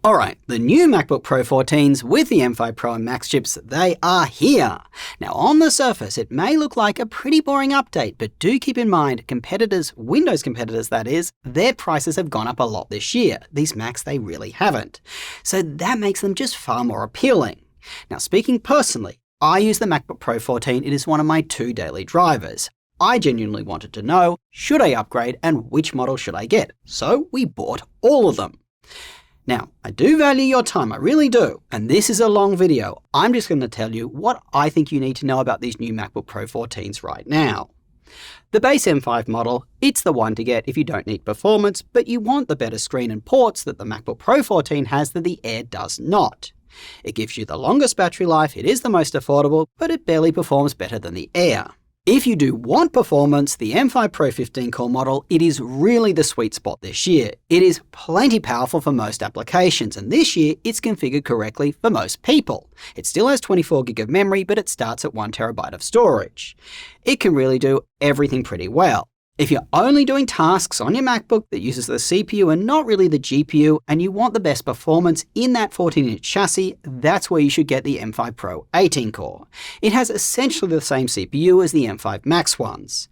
Alright, the new MacBook Pro 14s with the M5 Pro and Max chips, they are here! Now on the surface, it may look like a pretty boring update, but do keep in mind, competitors, Windows competitors that is, their prices have gone up a lot this year. These Macs, they really haven't. So that makes them just far more appealing. Now speaking personally, I use the MacBook Pro 14, it is one of my 2 daily drivers. I genuinely wanted to know, should I upgrade and which model should I get? So we bought all of them. Now, I do value your time, I really do, and this is a long video. I'm just going to tell you what I think you need to know about these new MacBook Pro 14s right now. The base M5 model, it's the one to get if you don't need performance, but you want the better screen and ports that the MacBook Pro 14 has that the Air does not. It gives you the longest battery life, it is the most affordable, but it barely performs better than the Air. If you do want performance, the M5 Pro 15-core model, it is really the sweet spot this year. It is plenty powerful for most applications, and this year it's configured correctly for most people. It still has 24GB of memory, but it starts at 1TB of storage. It can really do everything pretty well. If you're only doing tasks on your MacBook that uses the CPU and not really the GPU, and you want the best performance in that 14-inch chassis, that's where you should get the M5 Pro 18-core. It has essentially the same CPU as the M5 Max ones.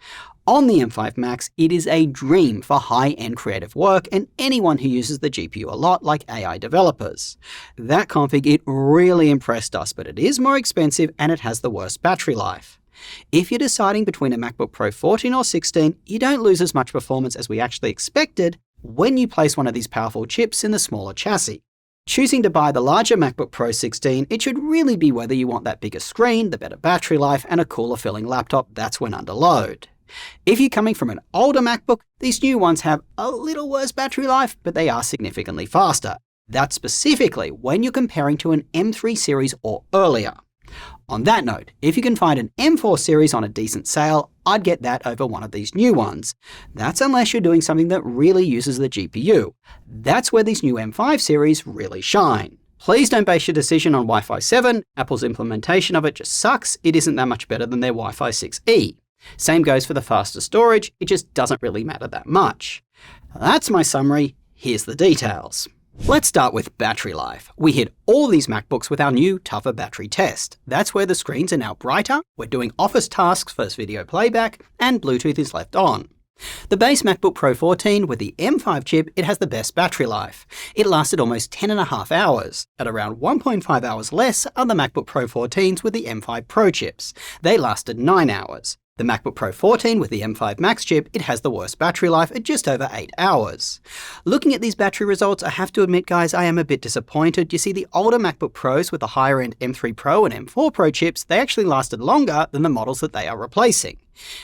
On the M5 Max, it is a dream for high-end creative work and anyone who uses the GPU a lot, like AI developers. That config, it really impressed us, but it is more expensive and it has the worst battery life. If you're deciding between a MacBook Pro 14 or 16, you don't lose as much performance as we actually expected when you place one of these powerful chips in the smaller chassis. Choosing to buy the larger MacBook Pro 16, it should really be whether you want that bigger screen, the better battery life, and a cooler feeling laptop that's when under load. If you're coming from an older MacBook, these new ones have a little worse battery life, but they are significantly faster. That's specifically when you're comparing to an M3 series or earlier. On that note, if you can find an M4 series on a decent sale, I'd get that over one of these new ones. That's unless you're doing something that really uses the GPU. That's where these new M5 series really shine. Please don't base your decision on Wi-Fi 7. Apple's implementation of it just sucks. It isn't that much better than their Wi-Fi 6E. Same goes for the faster storage. It just doesn't really matter that much. That's my summary. Here's the details. Let's start with battery life. We hit all these MacBooks with our new, tougher battery test. That's where the screens are now brighter, we're doing Office tasks for video playback, and Bluetooth is left on. The base MacBook Pro 14 with the M5 chip, it has the best battery life. It lasted almost 10.5 hours. At around 1.5 hours less are the MacBook Pro 14s with the M5 Pro chips. They lasted 9 hours. The MacBook Pro 14 with the M5 Max chip, it has the worst battery life at just over 8 hours. Looking at these battery results, I have to admit guys, I am a bit disappointed. You see, the older MacBook Pros with the higher end M3 Pro and M4 Pro chips, they actually lasted longer than the models that they are replacing.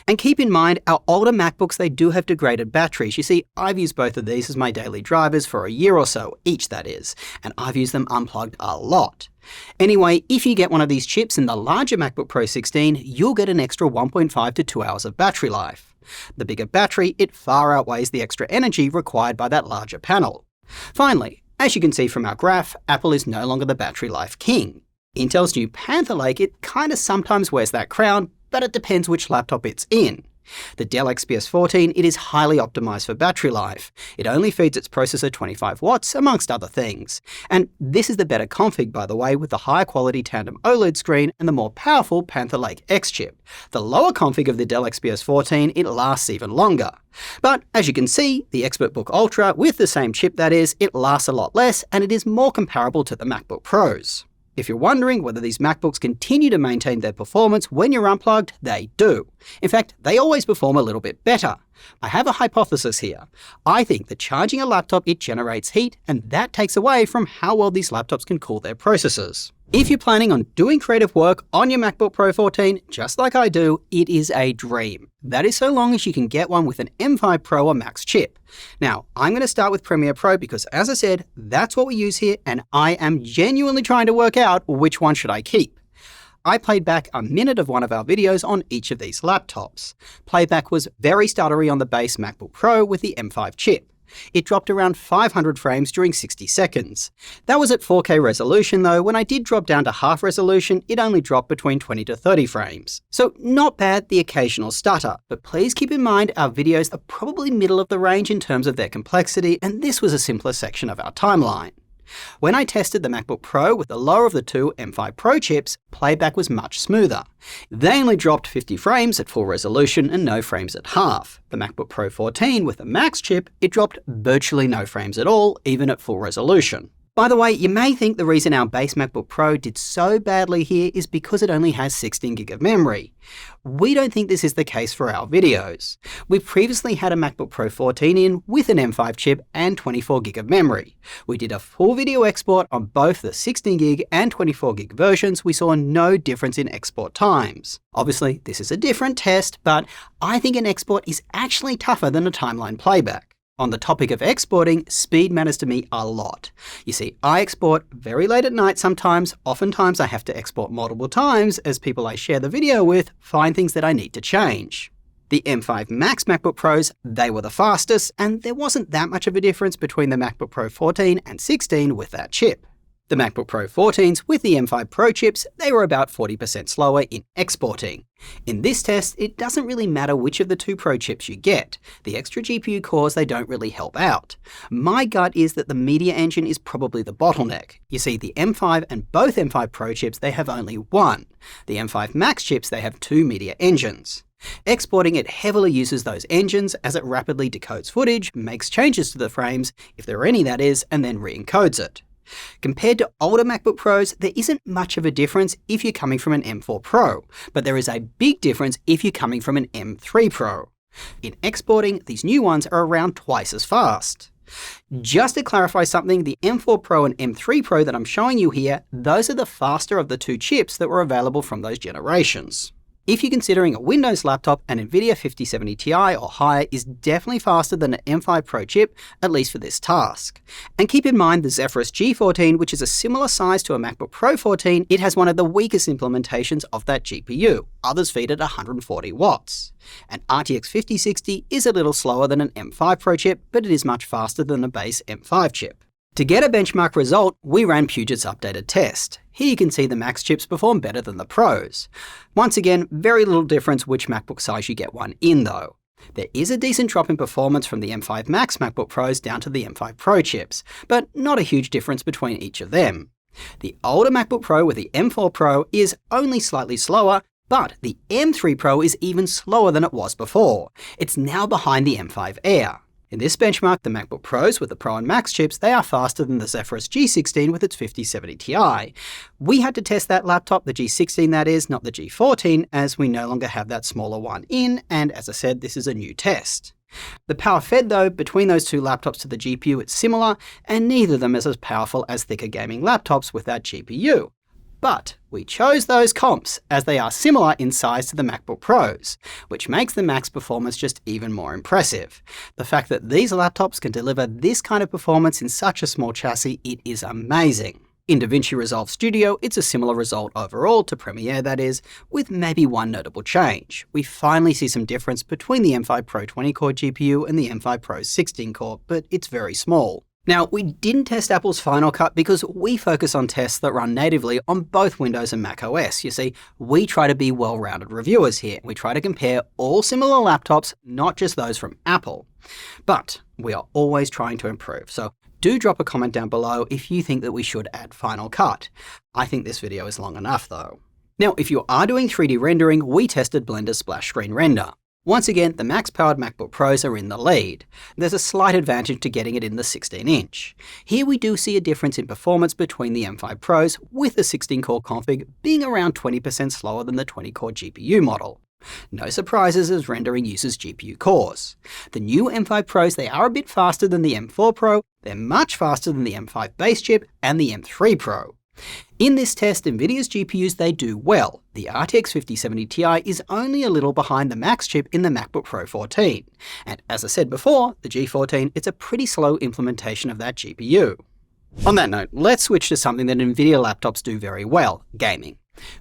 And keep in mind, our older MacBooks, they do have degraded batteries. You see, I've used both of these as my daily drivers for a year or so, each that is, and I've used them unplugged a lot. Anyway, if you get one of these chips in the larger MacBook Pro 16, you'll get an extra 1.5 to 2 hours of battery life. The bigger battery, it far outweighs the extra energy required by that larger panel. Finally, as you can see from our graph, Apple is no longer the battery life king. Intel's new Panther Lake, it kinda sometimes wears that crown, but it depends which laptop it's in. The Dell XPS 14, it is highly optimized for battery life. It only feeds its processor 25 watts, amongst other things. And this is the better config, by the way, with the higher quality tandem OLED screen and the more powerful Panther Lake X chip. The lower config of the Dell XPS 14, it lasts even longer. But as you can see, the ExpertBook Ultra, with the same chip that is, it lasts a lot less and it is more comparable to the MacBook Pros. If you're wondering whether these MacBooks continue to maintain their performance when you're unplugged, they do. In fact, they always perform a little bit better. I have a hypothesis here. I think that charging a laptop, it generates heat, and that takes away from how well these laptops can cool their processors. If you're planning on doing creative work on your MacBook Pro 14, just like I do, it is a dream. That is so long as you can get one with an M5 Pro or Max chip. Now, I'm going to start with Premiere Pro because, as I said, that's what we use here, and I am genuinely trying to work out which one should I keep. I played back a minute of one of our videos on each of these laptops. Playback was very stuttery on the base MacBook Pro with the M5 chip. It dropped around 500 frames during 60 seconds. That was at 4K resolution though. When I did drop down to half resolution, it only dropped between 20 to 30 frames. So not bad, the occasional stutter, but please keep in mind our videos are probably middle of the range in terms of their complexity, and this was a simpler section of our timeline. When I tested the MacBook Pro with the lower of the two M5 Pro chips, playback was much smoother. They only dropped 50 frames at full resolution and no frames at half. The MacBook Pro 14 with the Max chip, it dropped virtually no frames at all, even at full resolution. By the way, you may think the reason our base MacBook Pro did so badly here is because it only has 16GB of memory. We don't think this is the case for our videos. We've previously had a MacBook Pro 14 in with an M5 chip and 24GB of memory. We did a full video export on both the 16GB and 24GB versions. We saw no difference in export times. Obviously, this is a different test, but I think an export is actually tougher than a timeline playback. On the topic of exporting, speed matters to me a lot. You see, I export very late at night sometimes. Oftentimes I have to export multiple times as people I share the video with find things that I need to change. The M5 Max MacBook Pros, they were the fastest, and there wasn't that much of a difference between the MacBook Pro 14 and 16 with that chip. The MacBook Pro 14s with the M5 Pro chips, they were about 40% slower in exporting. In this test, it doesn't really matter which of the two Pro chips you get. The extra GPU cores, they don't really help out. My gut is that the media engine is probably the bottleneck. You see, the M5 and both M5 Pro chips, they have only one. The M5 Max chips, they have two media engines. Exporting it heavily uses those engines as it rapidly decodes footage, makes changes to the frames, if there are any that is, and then re-encodes it. Compared to older MacBook Pros, there isn't much of a difference if you're coming from an M4 Pro, but there is a big difference if you're coming from an M3 Pro. In exporting, these new ones are around twice as fast. Just to clarify something, the M4 Pro and M3 Pro that I'm showing you here, those are the faster of the two chips that were available from those generations. If you're considering a Windows laptop, an NVIDIA 5070 Ti or higher is definitely faster than an M5 Pro chip, at least for this task. And keep in mind the Zephyrus G14, which is a similar size to a MacBook Pro 14, it has one of the weakest implementations of that GPU. Others feed at 140 watts. An RTX 5060 is a little slower than an M5 Pro chip, but it is much faster than a base M5 chip. To get a benchmark result, we ran Puget's updated test. Here you can see the Max chips perform better than the Pros. Once again, very little difference which MacBook size you get one in though. There is a decent drop in performance from the M5 Max MacBook Pros down to the M5 Pro chips, but not a huge difference between each of them. The older MacBook Pro with the M4 Pro is only slightly slower, but the M3 Pro is even slower than it was before. It's now behind the M5 Air. In this benchmark, the MacBook Pros with the Pro and Max chips, they are faster than the Zephyrus G16 with its 5070 Ti. We had to test that laptop, the G16 that is, not the G14, as we no longer have that smaller one in, and as I said, this is a new test. The power fed though, between those two laptops to the GPU, it's similar, and neither of them is as powerful as thicker gaming laptops with that GPU. But we chose those comps as they are similar in size to the MacBook Pros, which makes the Max performance just even more impressive. The fact that these laptops can deliver this kind of performance in such a small chassis, it is amazing. In DaVinci Resolve Studio, it's a similar result overall to Premiere that is, with maybe one notable change. We finally see some difference between the M5 Pro 20-core GPU and the M5 Pro 16-core, but it's very small. Now, we didn't test Apple's Final Cut because we focus on tests that run natively on both Windows and macOS. You see, we try to be well-rounded reviewers here. We try to compare all similar laptops, not just those from Apple. But we are always trying to improve, so do drop a comment down below if you think that we should add Final Cut. I think this video is long enough though. Now, if you are doing 3D rendering, we tested Blender's splash screen render. Once again, the Max-powered MacBook Pros are in the lead. There's a slight advantage to getting it in the 16-inch. Here we do see a difference in performance between the M5 Pros, with the 16-core config being around 20% slower than the 20-core GPU model. No surprises as rendering uses GPU cores. The new M5 Pros, they are a bit faster than the M4 Pro, they're much faster than the M5 base chip and the M3 Pro. In this test, NVIDIA's GPUs, they do well. The RTX 5070 Ti is only a little behind the Max chip in the MacBook Pro 14. And as I said before, the G14, it's a pretty slow implementation of that GPU. On that note, let's switch to something that NVIDIA laptops do very well, gaming.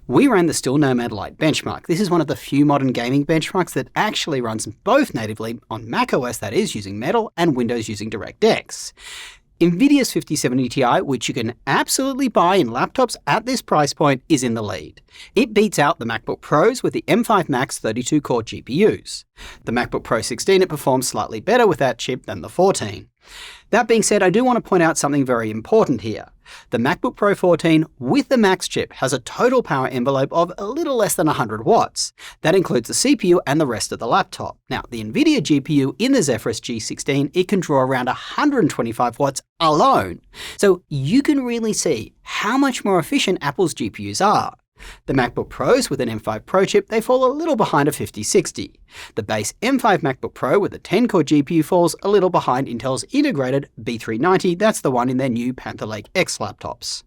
We ran the Still Nomad Lite benchmark. This is one of the few modern gaming benchmarks that actually runs both natively on macOS, that is, using Metal, and Windows using DirectX. NVIDIA's 5070 Ti, which you can absolutely buy in laptops at this price point, is in the lead. It beats out the MacBook Pros with the M5 Max 32-core GPUs. The MacBook Pro 16, it performs slightly better with that chip than the 14. That being said, I do want to point out something very important here. The MacBook Pro 14 with the Max chip has a total power envelope of a little less than 100 watts. That includes the CPU and the rest of the laptop. Now, the NVIDIA GPU in the Zephyrus G16, it can draw around 125 watts alone. So you can really see how much more efficient Apple's GPUs are. The MacBook Pros with an M5 Pro chip, they fall a little behind a 5060. The base M5 MacBook Pro with a 10-core GPU falls a little behind Intel's integrated B390, that's the one in their new Panther Lake X laptops.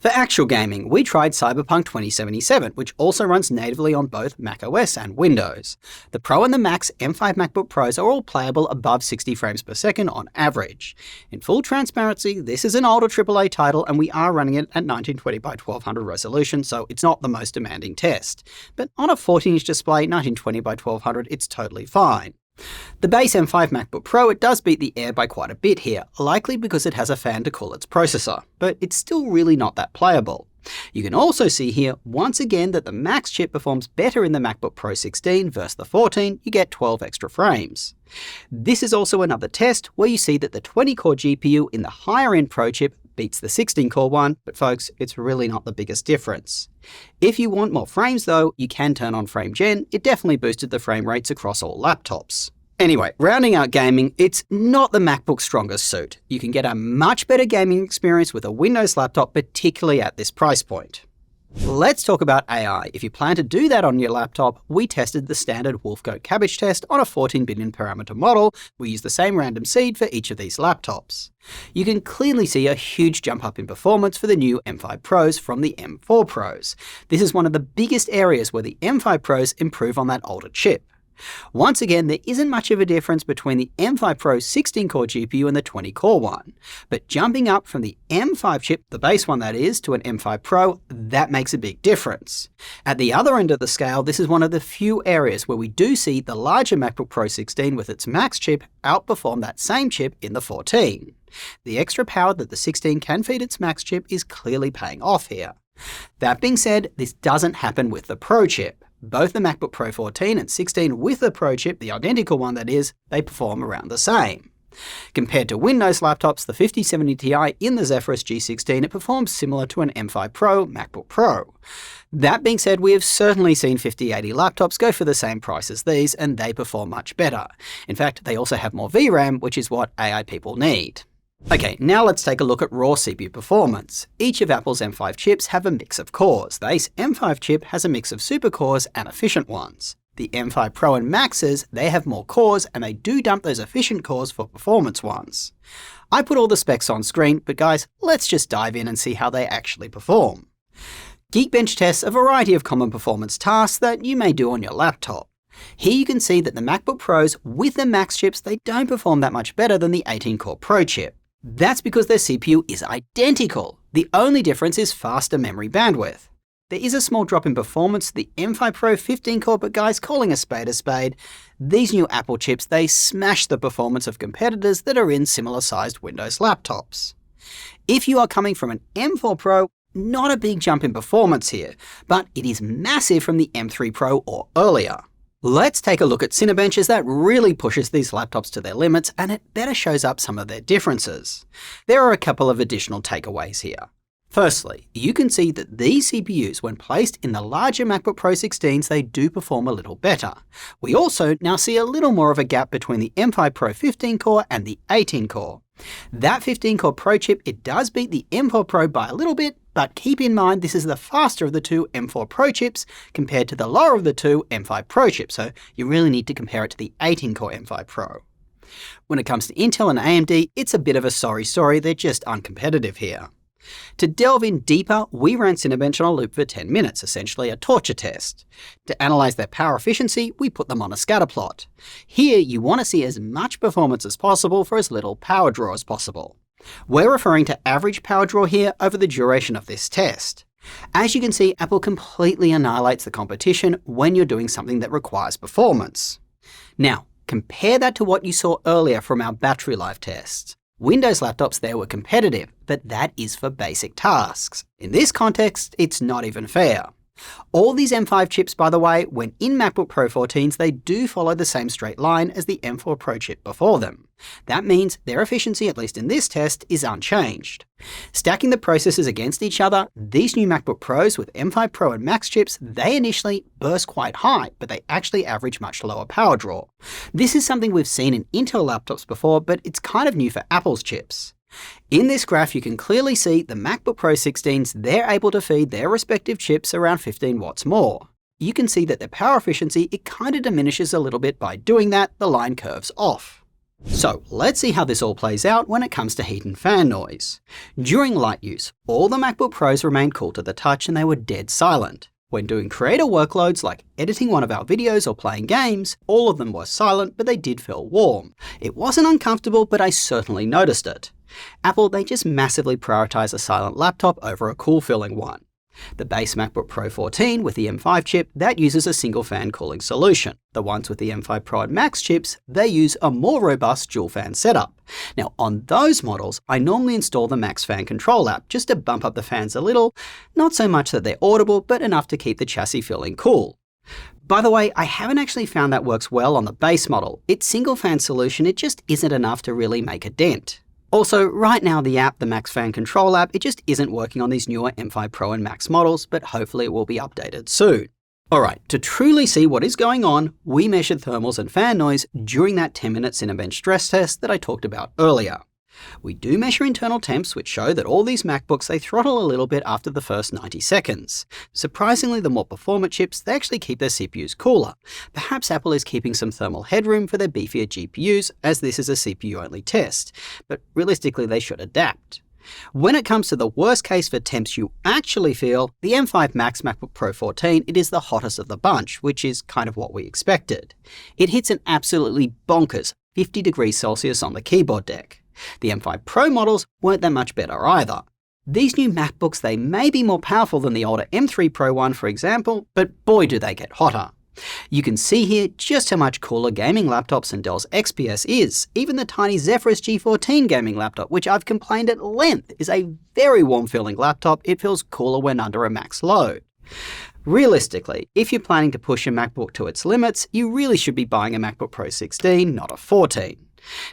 For actual gaming, we tried Cyberpunk 2077, which also runs natively on both macOS and Windows. The Pro and the Max M5 MacBook Pros are all playable above 60 frames per second on average. In full transparency, this is an older AAA title and we are running it at 1920 by 1200 resolution, so it's not the most demanding test. But on a 14-inch display, 1920 by 1200, it's totally fine. The base M5 MacBook Pro, it does beat the Air by quite a bit here, likely because it has a fan to cool its processor, but it's still really not that playable. You can also see here, once again, that the Max chip performs better in the MacBook Pro 16 versus the 14, you get 12 extra frames. This is also another test where you see that the 20-core GPU in the higher-end Pro chip beats the 16-core one, but folks, it's really not the biggest difference. If you want more frames though, you can turn on Frame Gen. It definitely boosted the frame rates across all laptops. Anyway, rounding out gaming, it's not the MacBook's strongest suit. You can get a much better gaming experience with a Windows laptop, particularly at this price point. Let's talk about AI. If you plan to do that on your laptop, we tested the standard Wolfgoat cabbage test on a 14 billion parameter model. We used the same random seed for each of these laptops. You can clearly see a huge jump up in performance for the new M5 Pros from the M4 Pros. This is one of the biggest areas where the M5 Pros improve on that older chip. Once again, there isn't much of a difference between the M5 Pro 16-core GPU and the 20-core one, but jumping up from the M5 chip, the base one that is, to an M5 Pro, that makes a big difference. At the other end of the scale, this is one of the few areas where we do see the larger MacBook Pro 16 with its Max chip outperform that same chip in the 14. The extra power that the 16 can feed its Max chip is clearly paying off here. That being said, this doesn't happen with the Pro chip. Both the MacBook Pro 14 and 16 with the Pro chip, the identical one that is, they perform around the same. Compared to Windows laptops, the 5070 Ti in the Zephyrus G16, it performs similar to an M5 Pro MacBook Pro. That being said, we have certainly seen 5080 laptops go for the same price as these, and they perform much better. In fact, they also have more VRAM, which is what AI people need. Okay, now let's take a look at raw CPU performance. Each of Apple's M5 chips have a mix of cores. The Ace M5 chip has a mix of supercores and efficient ones. The M5 Pro and Maxes, they have more cores and they do dump those efficient cores for performance ones. I put all the specs on screen, but guys, let's just dive in and see how they actually perform. Geekbench tests a variety of common performance tasks that you may do on your laptop. Here you can see that the MacBook Pros with the Max chips, they don't perform that much better than the 18-core Pro chip. That's because their CPU is identical. The only difference is faster memory bandwidth. There is a small drop in performance to the M5 Pro 15-core, but guys, calling a spade, these new Apple chips, they smash the performance of competitors that are in similar-sized Windows laptops. If you are coming from an M4 Pro, not a big jump in performance here, but it is massive from the M3 Pro or earlier. Let's take a look at Cinebench as that really pushes these laptops to their limits and it better shows up some of their differences. There are a couple of additional takeaways here. Firstly, you can see that these CPUs, when placed in the larger MacBook Pro 16s, they do perform a little better. We also now see a little more of a gap between the M5 Pro 15-core and the 18-core. That 15-core Pro chip, it does beat the M4 Pro by a little bit, but keep in mind this is the faster of the two M4 Pro chips compared to the lower of the two M5 Pro chips, so you really need to compare it to the 18-core M5 Pro. When it comes to Intel and AMD, it's a bit of a sorry story, they're just uncompetitive here. To delve in deeper, we ran Cinebench on a loop for 10 minutes, essentially a torture test. To analyze their power efficiency, we put them on a scatter plot. Here, you want to see as much performance as possible for as little power draw as possible. We're referring to average power draw here over the duration of this test. As you can see, Apple completely annihilates the competition when you're doing something that requires performance. Now, compare that to what you saw earlier from our battery life tests. Windows laptops there were competitive, but that is for basic tasks. In this context, it's not even fair. All these M5 chips, by the way, when in MacBook Pro 14s, they do follow the same straight line as the M4 Pro chip before them. That means their efficiency, at least in this test, is unchanged. Stacking the processors against each other, these new MacBook Pros with M5 Pro and Max chips, they initially burst quite high, but they actually average much lower power draw. This is something we've seen in Intel laptops before, but it's kind of new for Apple's chips. In this graph, you can clearly see the MacBook Pro 16s, they're able to feed their respective chips around 15 watts more. You can see that their power efficiency, it kind of diminishes a little bit by doing that, the line curves off. So let's see how this all plays out when it comes to heat and fan noise. During light use, all the MacBook Pros remained cool to the touch and they were dead silent. When doing creator workloads like editing one of our videos or playing games, all of them were silent, but they did feel warm. It wasn't uncomfortable, but I certainly noticed it. Apple, they just massively prioritize a silent laptop over a cool feeling one. The base MacBook Pro 14 with the M5 chip, that uses a single fan cooling solution. The ones with the M5 Pro and Max chips, they use a more robust dual fan setup. Now on those models, I normally install the Max Fan Control app just to bump up the fans a little, not so much that they're audible, but enough to keep the chassis feeling cool. By the way, I haven't actually found that works well on the base model. Its single fan solution, it just isn't enough to really make a dent. Also, right now the app, the Max Fan Control app, it just isn't working on these newer M5 Pro and Max models, but hopefully it will be updated soon. Alright, to truly see what is going on, we measured thermals and fan noise during that 10-minute Cinebench stress test that I talked about earlier. We do measure internal temps, which show that all these MacBooks, they throttle a little bit after the first 90 seconds. Surprisingly, the more performant chips, they actually keep their CPUs cooler. Perhaps Apple is keeping some thermal headroom for their beefier GPUs, as this is a CPU-only test, but realistically they should adapt. When it comes to the worst case for temps you actually feel, the M5 Max MacBook Pro 14, it is the hottest of the bunch, which is kind of what we expected. It hits an absolutely bonkers 50 degrees Celsius on the keyboard deck. The M5 Pro models weren't that much better either. These new MacBooks, they may be more powerful than the older M3 Pro one, for example, but boy do they get hotter. You can see here just how much cooler gaming laptops than Dell's XPS is. Even the tiny Zephyrus G14 gaming laptop, which I've complained at length, is a very warm feeling laptop. It feels cooler when under a max load. Realistically, if you're planning to push your MacBook to its limits, you really should be buying a MacBook Pro 16, not a 14.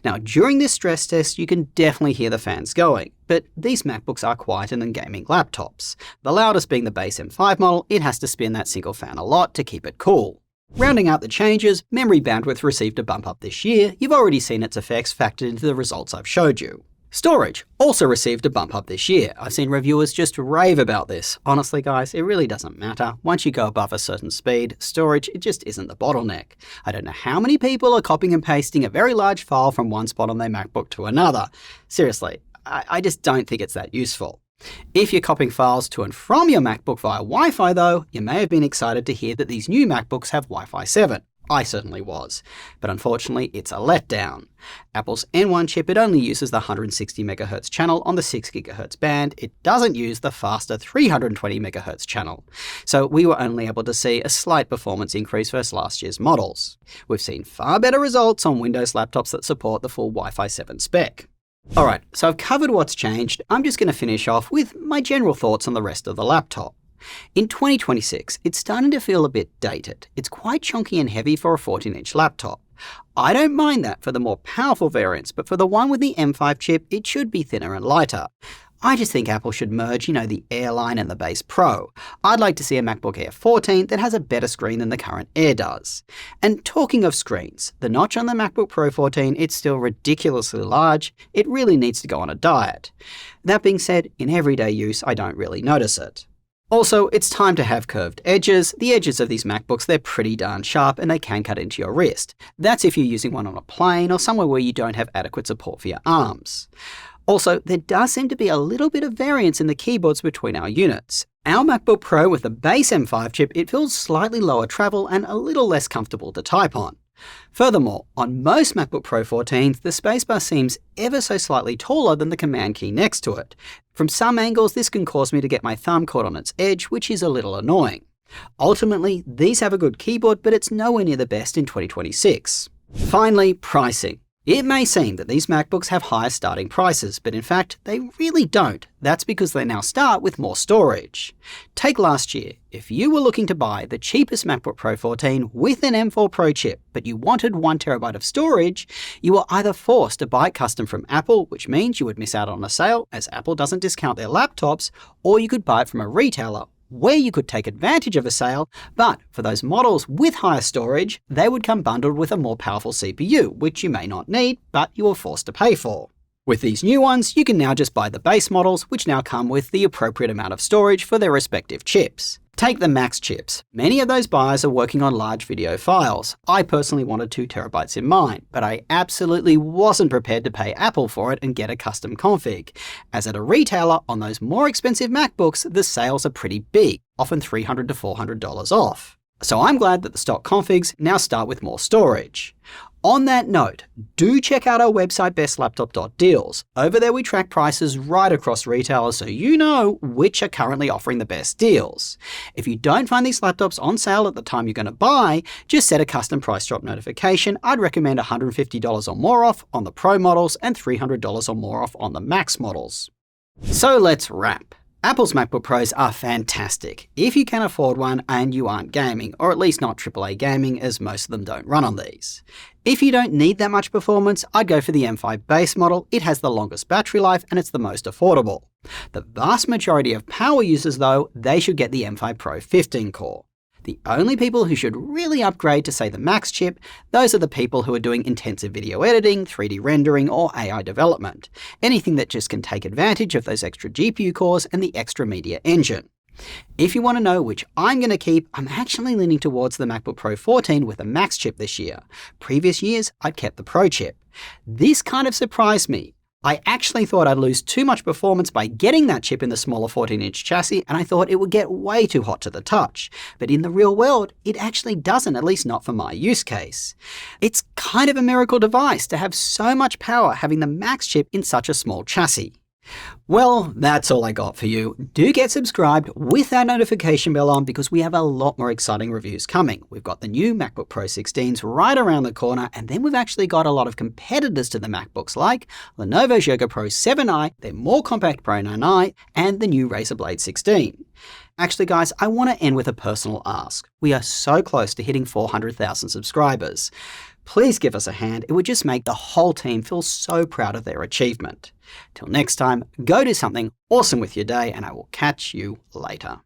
Now, during this stress test, you can definitely hear the fans going, but these MacBooks are quieter than gaming laptops. The loudest being the base M5 model, it has to spin that single fan a lot to keep it cool. Rounding out the changes, memory bandwidth received a bump up this year. You've already seen its effects factored into the results I've showed you. Storage also received a bump up this year. I've seen reviewers just rave about this. Honestly guys, it really doesn't matter. Once you go above a certain speed, storage, it just isn't the bottleneck. I don't know how many people are copying and pasting a very large file from one spot on their MacBook to another. Seriously, I just don't think it's that useful. If you're copying files to and from your MacBook via Wi-Fi though, you may have been excited to hear that these new MacBooks have Wi-Fi 7. I certainly was, but unfortunately it's a letdown. Apple's N1 chip, it only uses the 160 MHz channel on the 6 GHz band. It doesn't use the faster 320 MHz channel. So we were only able to see a slight performance increase versus last year's models. We've seen far better results on Windows laptops that support the full Wi-Fi 7 spec. Alright, so I've covered what's changed. I'm just going to finish off with my general thoughts on the rest of the laptop. In 2026, it's starting to feel a bit dated. It's quite chunky and heavy for a 14-inch laptop. I don't mind that for the more powerful variants, but for the one with the M5 chip, it should be thinner and lighter. I just think Apple should merge, the Air line and the base Pro. I'd like to see a MacBook Air 14 that has a better screen than the current Air does. And talking of screens, the notch on the MacBook Pro 14, it's still ridiculously large. It really needs to go on a diet. That being said, in everyday use, I don't really notice it. Also, it's time to have curved edges. The edges of these MacBooks, they're pretty darn sharp and they can cut into your wrist. That's if you're using one on a plane or somewhere where you don't have adequate support for your arms. Also, there does seem to be a little bit of variance in the keyboards between our units. Our MacBook Pro with the base M5 chip, it feels slightly lower travel and a little less comfortable to type on. Furthermore, on most MacBook Pro 14s, the spacebar seems ever so slightly taller than the command key next to it. From some angles, this can cause me to get my thumb caught on its edge, which is a little annoying. Ultimately, these have a good keyboard, but it's nowhere near the best in 2026. Finally, pricing. It may seem that these MacBooks have higher starting prices, but in fact, they really don't. That's because they now start with more storage. Take last year. If you were looking to buy the cheapest MacBook Pro 14 with an M4 Pro chip, but you wanted 1TB of storage, you were either forced to buy it custom from Apple, which means you would miss out on a sale as Apple doesn't discount their laptops, or you could buy it from a retailer, where you could take advantage of a sale, but for those models with higher storage, they would come bundled with a more powerful CPU, which you may not need, but you are forced to pay for. With these new ones, you can now just buy the base models, which now come with the appropriate amount of storage for their respective chips. Take the Max chips. Many of those buyers are working on large video files. I personally wanted 2TB in mine, but I absolutely wasn't prepared to pay Apple for it and get a custom config. As at a retailer, on those more expensive MacBooks, the sales are pretty big, often $300 to $400 off. So I'm glad that the stock configs now start with more storage. On that note, do check out our website bestlaptop.deals. Over there we track prices right across retailers so you know which are currently offering the best deals. If you don't find these laptops on sale at the time you're going to buy, just set a custom price drop notification. I'd recommend $150 or more off on the Pro models and $300 or more off on the Max models. So let's wrap. Apple's MacBook Pros are fantastic if you can afford one and you aren't gaming, or at least not AAA gaming, as most of them don't run on these. If you don't need that much performance, I'd go for the M5 base model. It has the longest battery life and it's the most affordable. The vast majority of power users though, they should get the M5 Pro 15 core. The only people who should really upgrade to say the Max chip, those are the people who are doing intensive video editing, 3D rendering, or AI development. Anything that just can take advantage of those extra GPU cores and the extra media engine. If you want to know which I'm going to keep, I'm actually leaning towards the MacBook Pro 14 with a Max chip this year. Previous years, I'd kept the Pro chip. This kind of surprised me. I actually thought I'd lose too much performance by getting that chip in the smaller 14-inch chassis, and I thought it would get way too hot to the touch. But in the real world, it actually doesn't, at least not for my use case. It's kind of a miracle device to have so much power having the Max chip in such a small chassis. Well, that's all I got for you. Do get subscribed with that notification bell on because we have a lot more exciting reviews coming. We've got the new MacBook Pro 16s right around the corner, and then we've actually got a lot of competitors to the MacBooks like Lenovo's Yoga Pro 7i, their more compact Pro 9i, and the new Razer Blade 16. Actually, guys, I want to end with a personal ask. We are so close to hitting 400,000 subscribers. Please give us a hand. It would just make the whole team feel so proud of their achievement. Till next time, go do something awesome with your day, and I will catch you later.